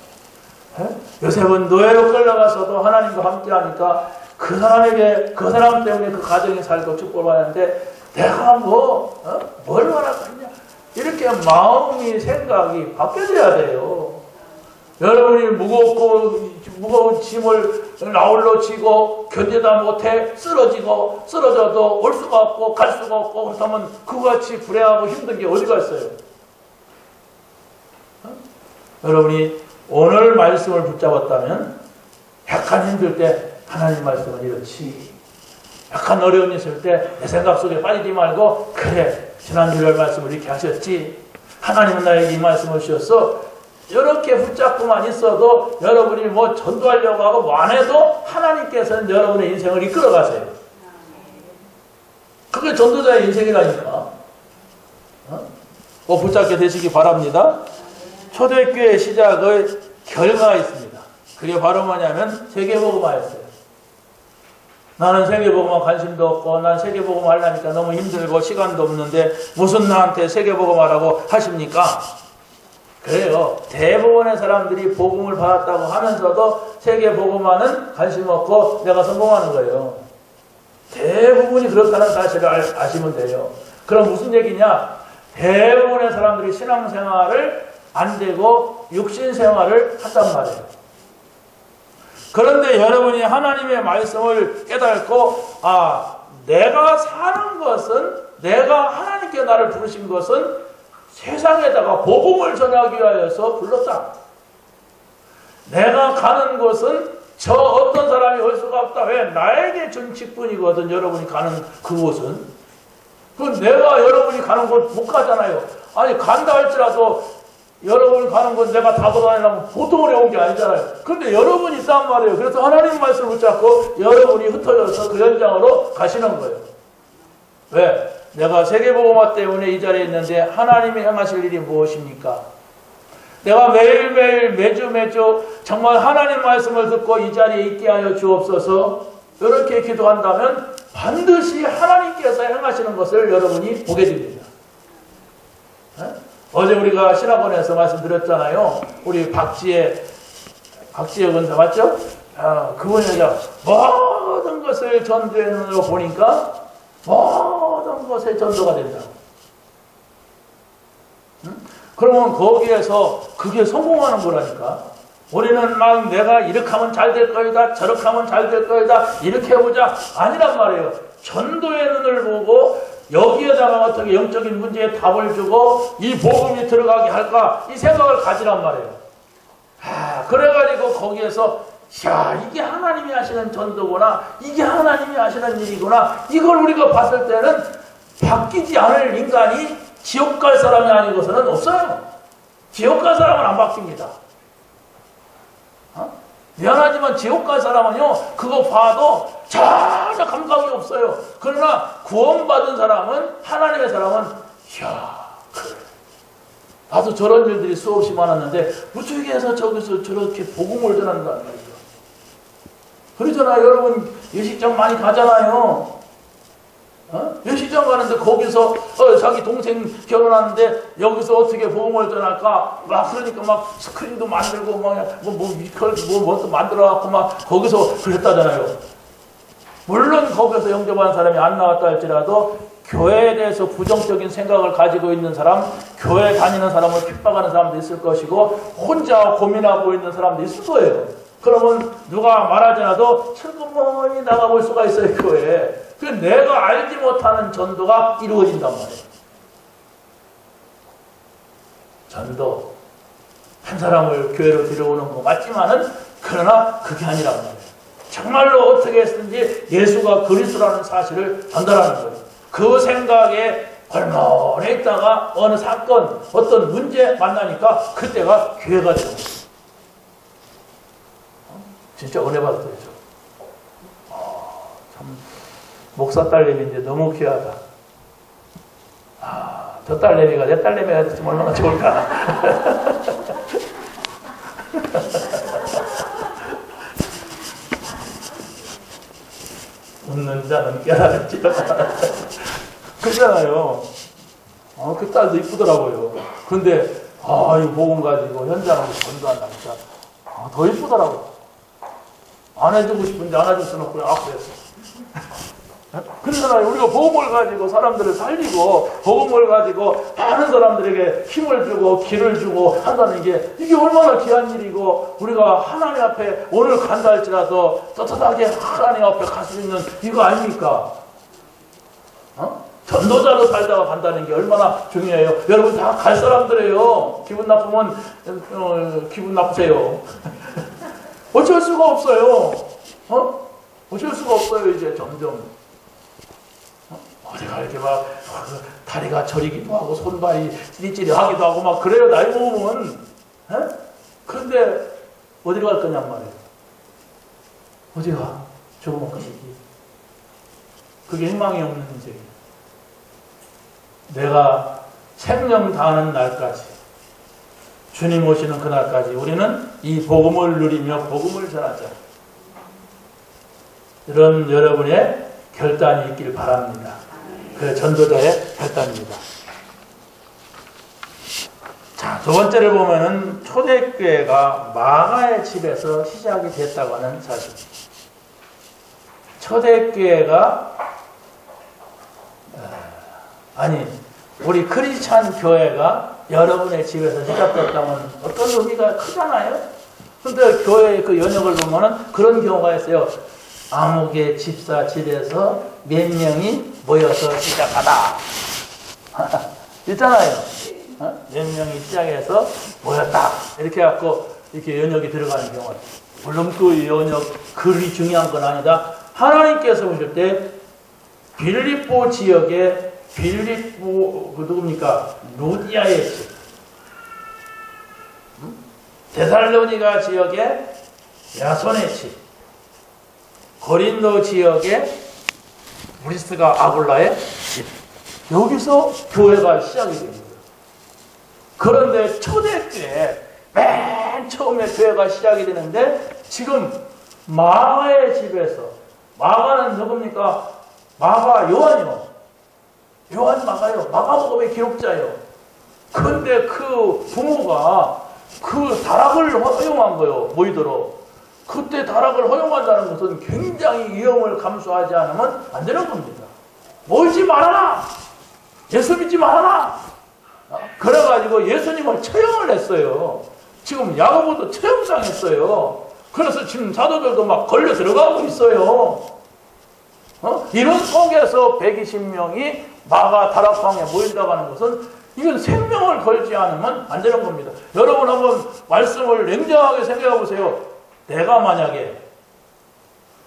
요셉은 노예로 끌려가서도 하나님과 함께 하니까 그 사람에게 그 사람 때문에 그 가정이 살고 축복받았는데 내가 뭘 말하겠냐? 이렇게 마음이 생각이 바뀌어져야 돼요. 여러분이 무거운 짐을 나홀로 지고 견디다 못해 쓰러져도 올 수가 없고 갈 수가 없고 그렇다면 그같이 불행하고 힘든 게 어디가 있어요? 여러분이 오늘 말씀을 붙잡았다면 약간 힘들 때 하나님 말씀은 이렇지. 약간 어려움이 있을 때 내 생각 속에 빠지지 말고 그래 지난 주일 말씀을 이렇게 하셨지. 하나님은 나에게 이 말씀을 주셨어. 이렇게 붙잡고만 있어도 여러분이 전도하려고 하고 안 해도 하나님께서는 여러분의 인생을 이끌어 가세요. 그게 전도자의 인생이라니까. 붙잡게 되시기 바랍니다. 초대교회 시작의 결과가 있습니다. 그게 바로 뭐냐면 세계복음화였어요. 나는 세계복음화 관심도 없고 난 세계복음화 하려니까 너무 힘들고 시간도 없는데 무슨 나한테 세계복음화라고 하십니까? 그래요. 대부분의 사람들이 복음을 받았다고 하면서도 세계복음화는 관심 없고 내가 성공하는 거예요. 대부분이 그렇다는 사실을 아시면 돼요. 그럼 무슨 얘기냐? 대부분의 사람들이 신앙생활을 안 되고 육신생활을 한단 말이에요. 그런데 여러분이 하나님의 말씀을 깨닫고 내가 사는 것은 내가 하나님께 나를 부르신 것은 세상에다가 복음을 전하기 위하여서 불렀다. 내가 가는 곳은 저 어떤 사람이 올 수가 없다. 왜? 나에게 준 직분이거든. 여러분이 가는 그곳은. 내가 여러분이 가는 곳 못 가잖아요. 아니 간다 할지라도 여러분이 가는 곳 내가 다 돌아다니려면 보통 어려운 게 아니잖아요. 그런데 여러분이 있단 말이에요. 그래서 하나님 말씀을 붙잡고 여러분이 흩어져서 그 현장으로 가시는 거예요. 왜? 내가 세계복음화 때문에 이 자리에 있는데 하나님이 행하실 일이 무엇입니까? 내가 매일매일 매주 정말 하나님 말씀을 듣고 이 자리에 있게 하여 주옵소서 이렇게 기도한다면 반드시 하나님께서 행하시는 것을 여러분이 보게 됩니다. 어제 우리가 신학원에서 말씀드렸잖아요. 우리 박지혜 근사 맞죠? 그분이 모든 것을 전도의 눈으로 보니까 모든 것에 전도가 된다. 그러면 거기에서 그게 성공하는 거라니까. 우리는 막 내가 이렇게 하면 잘 될 거이다, 저렇게 하면 잘 될 거이다, 이렇게 해보자. 아니란 말이에요. 전도의 눈을 보고 여기에다가 어떻게 영적인 문제에 답을 주고 이 복음이 들어가게 할까? 이 생각을 가지란 말이에요. 그래가지고 거기에서 이게 하나님이 하시는 전도구나. 이게 하나님이 하시는 일이구나. 이걸 우리가 봤을 때는 바뀌지 않을 인간이 지옥 갈 사람이 아니고서는 없어요. 지옥 갈 사람은 안 바뀝니다. 미안하지만 지옥 갈 사람은요, 그거 봐도 전혀 감각이 없어요. 그러나 구원받은 사람은, 하나님의 사람은, 그래. 나도 저런 일들이 수없이 많았는데, 무척에서 저기서 저렇게 복음을 전한다는 말이죠. 그러잖아요. 여러분, 예식장 많이 가잖아요. 예식장 가는데 거기서 자기 동생 결혼하는데 여기서 어떻게 복음을 전할까? 그러니까 막 스크린도 만들고 뭐 만들어갖고 막 거기서 그랬다잖아요. 물론 거기서 영접한 사람이 안 나왔다 할지라도 교회에 대해서 부정적인 생각을 가지고 있는 사람, 교회 다니는 사람을 핍박하는 사람도 있을 것이고 혼자 고민하고 있는 사람도 있을 거예요. 그러면 누가 말하지 않아도 슬그머니 나가볼 수가 있어요, 교회에. 그 내가 알지 못하는 전도가 이루어진단 말이에요. 전도. 한 사람을 교회로 데려오는 거 맞지만은 그러나 그게 아니란 말이에요. 정말로 어떻게 했든지 예수가 그리스도라는 사실을 전달하는 거예요. 그 생각에 얼마나 있다가 어느 사건, 어떤 문제 만나니까 그때가 기회가 되는 거예요. 진짜 은혜 받았죠. 참 목사 딸내미인데 너무 귀하다. 저 딸내미가 내 딸내미가 됐으면 얼마나 좋을까. 웃는 자는 깨달을지어다. 그렇잖아요. 그 딸도 이쁘더라고요. 그런데 이 복음 가지고 현장으로 전도한다. 진짜 더 이쁘더라고요. 안 해주고 싶은데 안 해줄 수는 없고요. 그랬어. 그러잖아요. 우리가 복음을 가지고 사람들을 살리고 복음을 가지고 많은 사람들에게 힘을 주고 길을 주고 한다는 게 이게 얼마나 귀한 일이고 우리가 하나님 앞에 오늘 간다 할지라도 떳떳하게 하나님 앞에 갈 수 있는 이거 아닙니까? 전도자로 살다가 간다는 게 얼마나 중요해요. 여러분 다 갈 사람들이에요. 기분 나쁘면 기분 나쁘세요. 어쩔 수가 없어요. 어쩔 수가 없어요. 이제 점점 어디가 이렇게 막 다리가 저리기도 하고 손발이 찌릿찌릿하기도 하고 막 그래요. 나이 먹으면. 그런데 어디 갈 거냔 말이에요. 어디가? 죽으면 끝이지. 그게 희망이 없는 인생이에요. 내가 생명 다하는 날까지 주님 오시는 그날까지 우리는 이 복음을 누리며 복음을 전하자. 이런 여러분의 결단이 있길 바랍니다. 그 전도자의 결단입니다. 자, 두 번째를 보면은 초대교회가 마가의 집에서 시작이 됐다고 하는 사실. 초대교회가 우리 크리스찬 교회가 여러분의 집에서 시작됐다면 어떤 의미가 크잖아요. 그런데 교회의 그 연역을 보면은 그런 경우가 있어요. 아무개 집사 집에서 몇 명이 모여서 시작하다. 있잖아요. 몇 명이 시작해서 모였다. 이렇게 해갖고 이렇게 연역이 들어가는 경우가 있어요. 물론 그 연역 글이 중요한 건 아니다. 하나님께서 보실 때 빌립보 지역에 빌립보 누굽니까? 루디아의 집. 데살로니가 지역에 야손의 집. 고린도 지역에 브리스가 아굴라의 집. 여기서 교회가 시작이 됩니다. 그런데 초대교회 맨 처음에 교회가 시작이 되는데 지금 마가의 집에서 마가는 누굽니까? 마가 요한이요. 요한 마가요. 마가복음의 기록자예요. 그런데 그 부모가 그 다락을 허용한 거예요. 모이도록. 그때 다락을 허용한다는 것은 굉장히 위험을 감수하지 않으면 안 되는 겁니다. 모이지 말아라. 예수 믿지 말아라. 그래가지고 예수님을 처형을 했어요. 지금 야고보도 처형당했어요. 그래서 지금 사도들도 막 걸려 들어가고 있어요. 이런 속에서 120명이 마가 다락방에 모인다고 하는 것은 이건 생명을 걸지 않으면 안 되는 겁니다. 여러분 한번 말씀을 냉정하게 생각해 보세요. 내가 만약에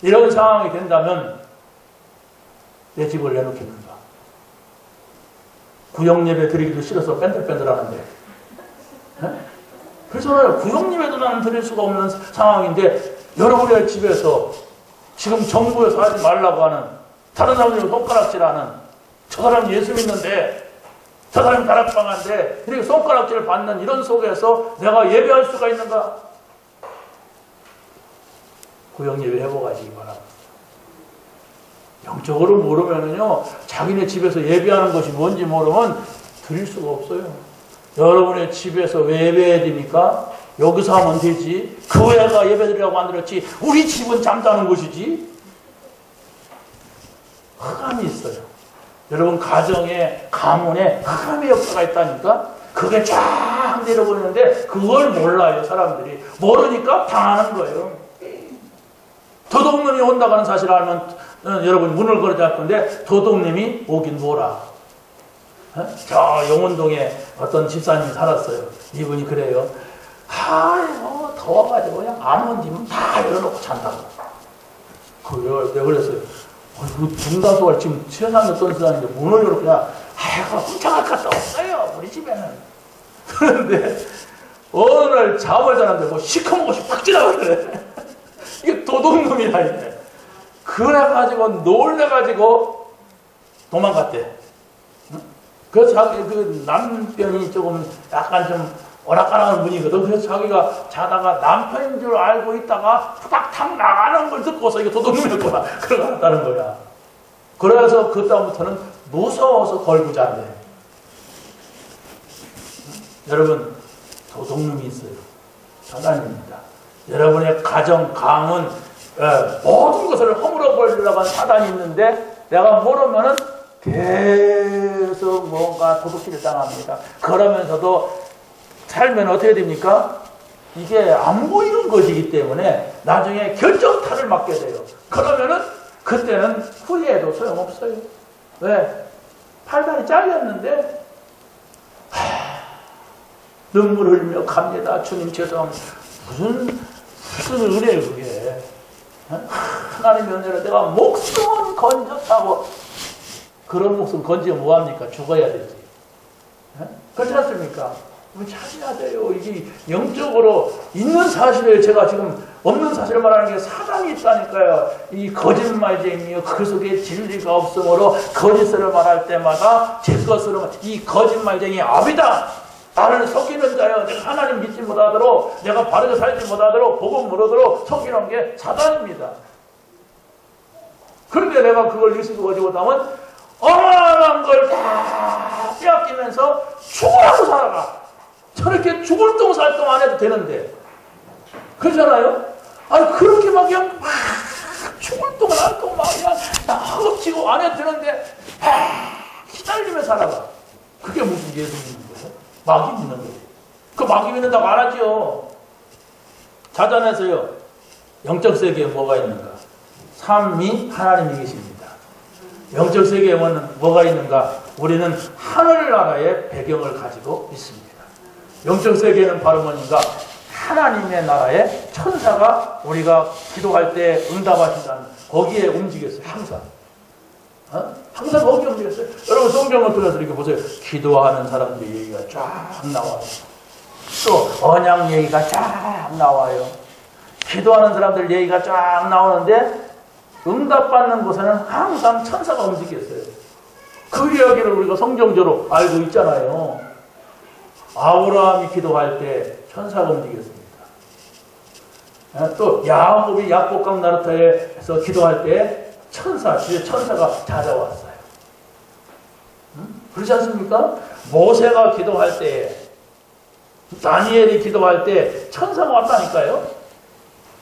이런 상황이 된다면 내 집을 내놓겠는가? 구역예배 드리기도 싫어서 뺀들뺀들하는데 그래서 구역예배도 나는 드릴 수가 없는 상황인데 여러분의 집에서 지금 정부에서 하지 말라고 하는 다른 사람들이 손가락질하는 저 사람 예수 믿는데 저 사람 다락방한데 이렇게 손가락질을 받는 이런 속에서 내가 예배할 수가 있는가? 구역예배 해보가시기 바랍니다. 영적으로 모르면은요, 자기네 집에서 예배하는 것이 뭔지 모르면 드릴 수가 없어요. 여러분의 집에서 왜 예배해야 됩니까? 여기서 하면 되지. 교회가 예배드리라고 만들었지. 우리 집은 잠자는 곳이지. 흑암이 있어요. 여러분 가정에 가문에 흑암의 역사가 있다니까. 그게 쫙 내려보이는데 그걸 몰라요. 사람들이 모르니까 당하는 거예요. 도둑놈이 온다고 하는 사실을 알면 여러분 문을 걸어야 할 건데 도둑님이 오긴 뭐라. 저 용원동에 어떤 집사님이 살았어요. 이분이 그래요. 더워가지고 그냥 아무 님은 다 열어놓고 잔다고. 내가 그랬어요. 중다소가 지금 세상에 어떤 세상인데 문을 열고 그냥 훔쳐갈 것도 없어요. 우리 집에는. 그런데 어느 날 잠을 자는데 뭐 시커먼 것이 팍 지나가더래. 이게 도둑놈이라 이래. 그래가지고 놀래가지고 도망갔대. 그래서 자기 그 남편이 조금 약간 좀 오락가락한 분이거든. 그래서 자기가 자다가 남편인 줄 알고 있다가 후닥탁 나가는 걸 듣고서 이게 도둑놈이었구나. 그러고 갔다는 거야. 그래서 그다음부터는 무서워서 걸고 잔대. 여러분 도둑놈이 있어요. 사단입니다. 여러분의 가정, 가문, 모든 것을 허물어 버리려고 하는 사단이 있는데 내가 모르면은 계속 뭔가 도둑질을 당합니다. 그러면서도 살면 어떻게 됩니까? 이게 안 보이는 것이기 때문에 나중에 결정타를 맞게 돼요. 그러면은 그때는 후회해도 소용없어요. 왜? 팔다리 잘렸는데 눈물 흘리며 갑니다. 주님 죄송합니다. 무슨 은혜예요 그게. 하나님의 은혜로 내가 목숨은 건졌다고. 그런 목숨 건지면 뭐합니까? 죽어야 되지. 그렇지 않습니까? 찾아야 돼요. 이게 영적으로 있는 사실을 제가 지금 없는 사실을 말하는 게 사단이 있다니까요. 이 거짓말쟁이요. 그 속에 진리가 없으므로 거짓을 말할 때마다 제 것으로 이 거짓말쟁이 압이다. 나를 속이는 자여. 내가 하나님 믿지 못하도록 내가 바르게 살지 못하도록 복음 모르도록 속이는 게 사단입니다. 그런데 내가 그걸 일시고 오지 못하면 어마어마한 걸 다 빼앗기면서 죽으라고 살아가. 저렇게 죽을 똥살똥 안 해도 되는데. 그렇잖아요? 아니, 그렇게 막 그냥 막 죽을 똥을 안 똥 막 그냥 허겁지고 안 해도 되는데 기다리며 살아가. 그게 무슨 예수 믿는 거예요? 마귀 믿는 거예요. 그 마귀 믿는다고 안 하죠. 자전에서요. 영적 세계에 뭐가 있는가? 삼위 하나님이 계십니다. 영적 세계에는 뭐가 있는가? 우리는 하늘나라의 배경을 가지고 있습니다. 영적 세계는 바로 뭐인가? 하나님의 나라의 천사가 우리가 기도할 때 응답하신다는 거기에 움직였어요. 항상. 항상 거기에 움직였어요. 여러분 성경을 통해서 이렇게 보세요. 기도하는 사람들 얘기가 쫙 나와요. 또 언약 얘기가 쫙 나와요. 기도하는 사람들 얘기가 쫙 나오는데 응답받는 곳에는 항상 천사가 움직였어요. 그 이야기를 우리가 성경적으로 알고 있잖아요. 아브라함이 기도할 때 천사가 움직였습니다. 또 야곱이 약복강 나루터에서 기도할 때 천사가 찾아왔어요. 그렇지 않습니까? 모세가 기도할 때, 다니엘이 기도할 때 천사가 왔다니까요.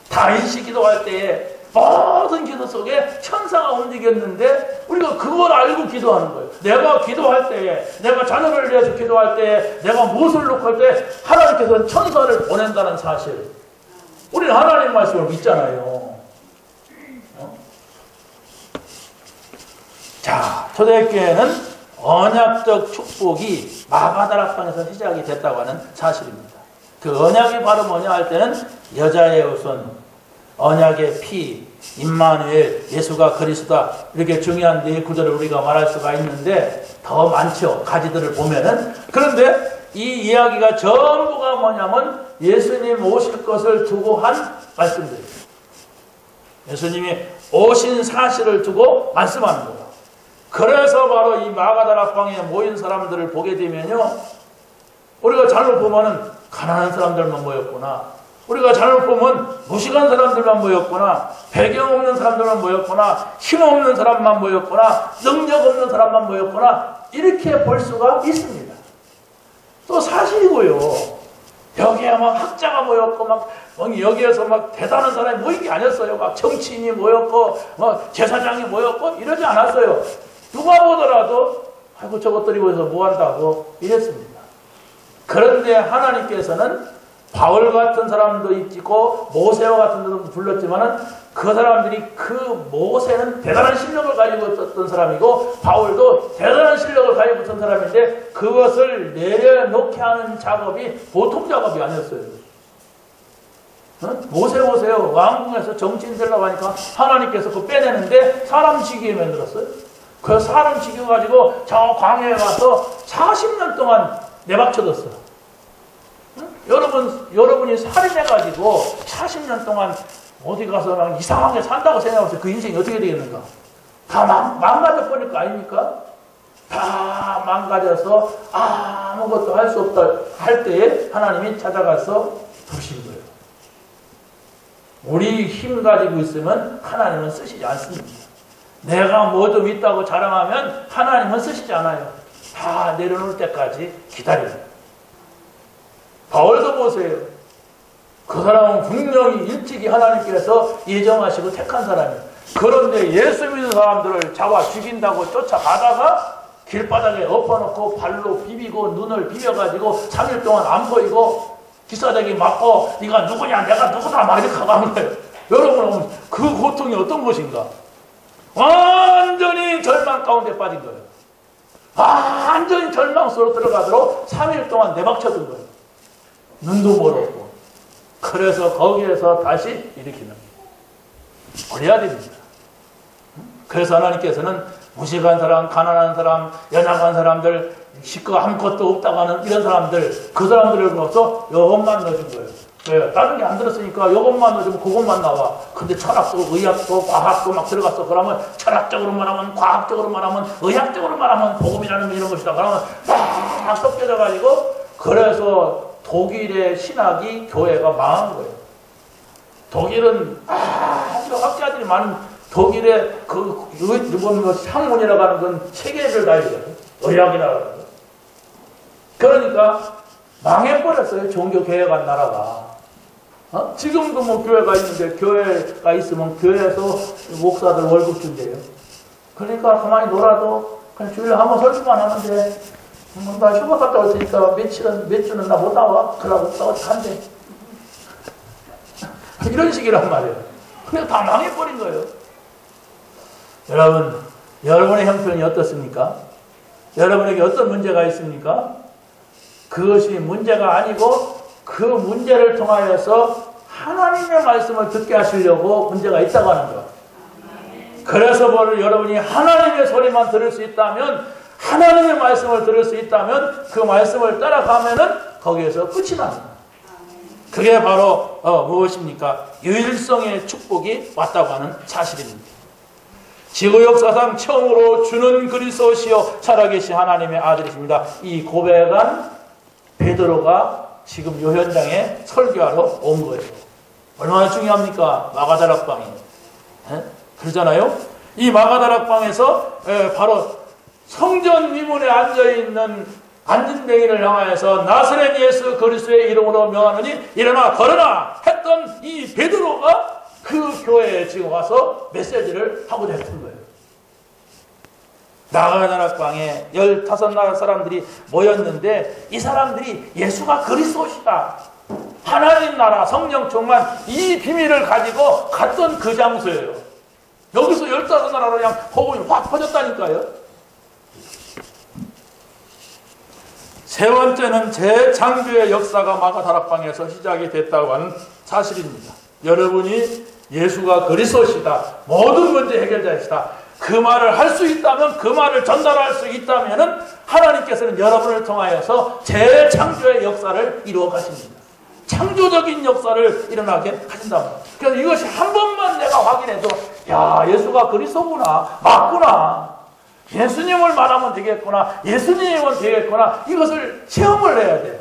다윗이 기도할 때 모든 기도 속에 천사가 움직였는데 우리가 그걸 알고 기도하는 거예요. 내가 기도할 때에, 내가 자녀를 위해서 기도할 때에, 내가 무엇을 놓고 할 때 하나님께서는 천사를 보낸다는 사실. 우리는 하나님 말씀을 믿잖아요. 자, 초대교회는 언약적 축복이 마가다락 방에서 시작이 됐다고 하는 사실입니다. 그 언약이 바로 뭐냐 할 때는 여자의 우선, 언약의 피, 임마누엘, 예수가 그리스도다. 이렇게 중요한 네 구절을 우리가 말할 수가 있는데 더 많죠. 가지들을 보면은. 그런데 이 이야기가 전부가 뭐냐면 예수님 오실 것을 두고 한 말씀들이에요. 예수님이 오신 사실을 두고 말씀하는 거예요. 그래서 바로 이 마가다락 방에 모인 사람들을 보게 되면요. 우리가 잘못 보면은 가난한 사람들만 모였구나. 우리가 잘못 보면 무식한 사람들만 모였구나. 배경 없는 사람들만 모였구나. 힘 없는 사람만 모였구나. 능력 없는 사람만 모였구나. 이렇게 볼 수가 있습니다. 또 사실이고요. 여기에 막 학자가 모였고 막 여기에서 막 대단한 사람이 모인 게 아니었어요. 막 정치인이 모였고 막 제사장이 모였고 이러지 않았어요. 누가 보더라도 아이고 저것들이 모여서 뭐 한다고 이랬습니다. 그런데 하나님께서는 바울 같은 사람도 있고 모세와 같은 사람도 불렀지만은 그 사람들이 그 모세는 대단한 실력을 가지고 있었던 사람이고 바울도 대단한 실력을 가지고 있었던 사람인데 그것을 내려놓게 하는 작업이 보통 작업이 아니었어요. 모세 보세요. 왕궁에서 정치인 되려고 하니까 하나님께서 그거 빼내는데 사람 지기에 만들었어요. 그 사람 지겨가지고 저 광야에 가서 40년 동안 내박쳐뒀어요. 여러분이 살인해가지고 40년 동안 어디 가서 막 이상하게 산다고 생각하세요. 그 인생이 어떻게 되겠는가? 다 망가져 버릴 거 아닙니까? 다 망가져서 아무것도 할 수 없다 할 때에 하나님이 찾아가서 부신 거예요. 우리 힘 가지고 있으면 하나님은 쓰시지 않습니다. 내가 뭐 좀 있다고 자랑하면 하나님은 쓰시지 않아요. 다 내려놓을 때까지 기다립니다. 바울도 보세요. 그 사람은 분명히 일찍이 하나님께서 예정하시고 택한 사람이에요. 그런데 예수 믿는 사람들을 잡아 죽인다고 쫓아가다가 길바닥에 엎어놓고 발로 비비고 눈을 비벼가지고 3일 동안 안 보이고 기사대기 맞고 네가 누구냐 내가 누구다 막 이렇게 하는 거예요. 여러분 그 고통이 어떤 것인가? 완전히 절망 가운데 빠진 거예요. 완전히 절망 속으로 들어가도록 3일 동안 내박쳐둔 거예요. 눈도 멀었고. 그래서 거기에서 다시 일으키는 거예요. 그래야 됩니다. 그래서 하나님께서는 무식한 사람, 가난한 사람, 연약한 사람들, 식구 아무것도 없다고 하는 이런 사람들, 그 사람들을 넣어서 이것만 넣어준 거예요. 왜? 다른 게 안 들었으니까 이것만 넣어주면 그것만 나와. 근데 철학도, 의학도, 과학도 막 들어갔어. 그러면 철학적으로 말하면, 과학적으로 말하면, 의학적으로 말하면 복음이라는 게 이런 것이다. 그러면 막 섞여져가지고 그래서 독일의 신학이 교회가 망한 거예요. 독일은 아주 학자들이 많은 독일의 그 학문이라고 하는 건 세계를 다니거든요. 의학이라고 하는 거. 그러니까 망해버렸어요. 종교 개혁한 나라가. 지금도 뭐 교회가 있는데 교회가 있으면 교회에서 목사들 월급 준대요. 그러니까 가만히 놀아도 그냥 주일에 한번 설교만 하면 돼. 나 휴가 갔다 왔으니까 몇 주는 나 못 나와. 그러고 또 간대. 이런 식이란 말이에요. 그냥 다 망해버린 거예요. 여러분, 여러분의 형편이 어떻습니까? 여러분에게 어떤 문제가 있습니까? 그것이 문제가 아니고 그 문제를 통하여서 하나님의 말씀을 듣게 하시려고 문제가 있다고 하는 거예요. 그래서 여러분이 하나님의 소리만 들을 수 있다면 하나님의 말씀을 들을 수 있다면 그 말씀을 따라가면은 거기에서 끝이 납니다. 그게 바로 무엇입니까? 유일성의 축복이 왔다고 하는 사실입니다. 지구 역사상 처음으로 주는 그리스도시요 살아계신 하나님의 아들이십니다. 이 고백한 베드로가 지금 이 현장에 설교하러 온 거예요. 얼마나 중요합니까? 마가다락방이. 그러잖아요. 이 마가다락방에서 바로 성전 위문에 앉아있는 안진뱅이를 향하여서 나사렛 예수 그리스도의 이름으로 명하노니 일어나 걸어라 했던 이 베드로가 그 교회에 지금 와서 메시지를 하고자 했던 거예요. 마가다락방에 15나라 사람들이 모였는데 이 사람들이 예수가 그리스도시다, 하나님 나라 성령 충만 이 비밀을 가지고 갔던 그 장소예요. 여기서 15나라로 그냥 복음이 확 퍼졌다니까요. 세 번째는 재창조의 역사가 마가다락방에서 시작이 됐다고 하는 사실입니다. 여러분이 예수가 그리스도시다, 모든 문제 해결자이시다, 그 말을 할 수 있다면, 그 말을 전달할 수 있다면 하나님께서는 여러분을 통하여서 재창조의 역사를 이루어 가십니다. 창조적인 역사를 일어나게 하신답니다. 그래서 이것이 한 번만 내가 확인해도 야, 예수가 그리스도구나, 맞구나, 예수님을 말하면 되겠구나, 예수님은 되겠구나, 이것을 체험을 해야 돼요.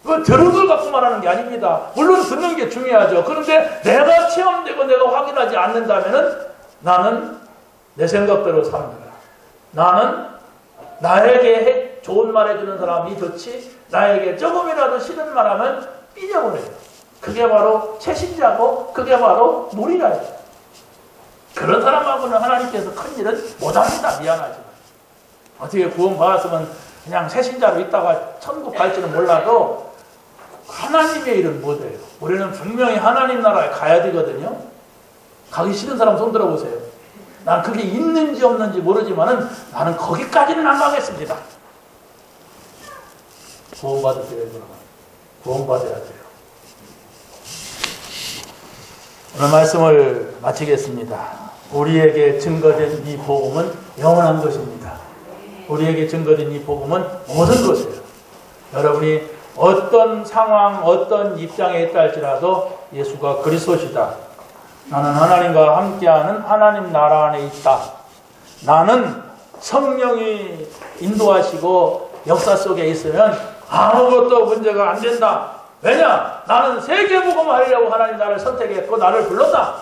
그건 들은 걸 갖고 말하는 게 아닙니다. 물론 듣는 게 중요하죠. 그런데 내가 체험되고 내가 확인하지 않는다면 나는 내 생각대로 사는 거야. 나는 나에게 좋은 말 해주는 사람이 좋지, 나에게 조금이라도 싫은 말 하면 삐져버려요. 그게 바로 채신자고 그게 바로 무리라요. 그런 사람하고는 하나님께서 큰 일은 못합니다. 미안하지만. 어떻게 구원받았으면 그냥 새신자로 있다가 천국 갈지는 몰라도 하나님의 일은 못해요. 우리는 분명히 하나님 나라에 가야 되거든요. 가기 싫은 사람 손 들어보세요. 난 그게 있는지 없는지 모르지만은 나는 거기까지는 안 가겠습니다. 구원받으세요. 구원받아야 돼요. 오늘 말씀을 마치겠습니다. 우리에게 증거된 이 복음은 영원한 것입니다. 우리에게 증거된 이 복음은 모든 것이에요. 여러분이 어떤 상황, 어떤 입장에 있다 할지라도 예수가 그리스도시다. 나는 하나님과 함께하는 하나님 나라 안에 있다. 나는 성령이 인도하시고 역사 속에 있으면 아무것도 문제가 안 된다. 왜냐? 나는 세계복음을 하려고 하나님 나를 선택했고 나를 불렀다.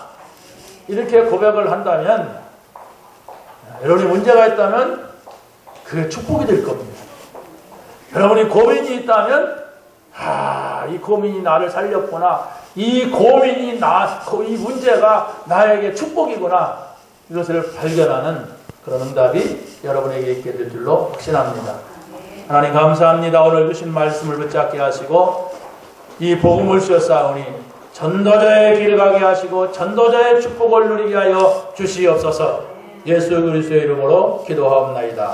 이렇게 고백을 한다면, 여러분이 문제가 있다면 그게 축복이 될 겁니다. 여러분이 고민이 있다면, 이 고민이 나를 살렸구나. 이 고민이 이 문제가 나에게 축복이구나. 이것을 발견하는 그런 응답이 여러분에게 있게 될 줄로 확신합니다. 하나님 감사합니다. 오늘 주신 말씀을 붙잡게 하시고 이 복음을 주셨사오니 전도자의 길 가게 하시고 전도자의 축복을 누리게 하여 주시옵소서. 예수 그리스도의 이름으로 기도하옵나이다.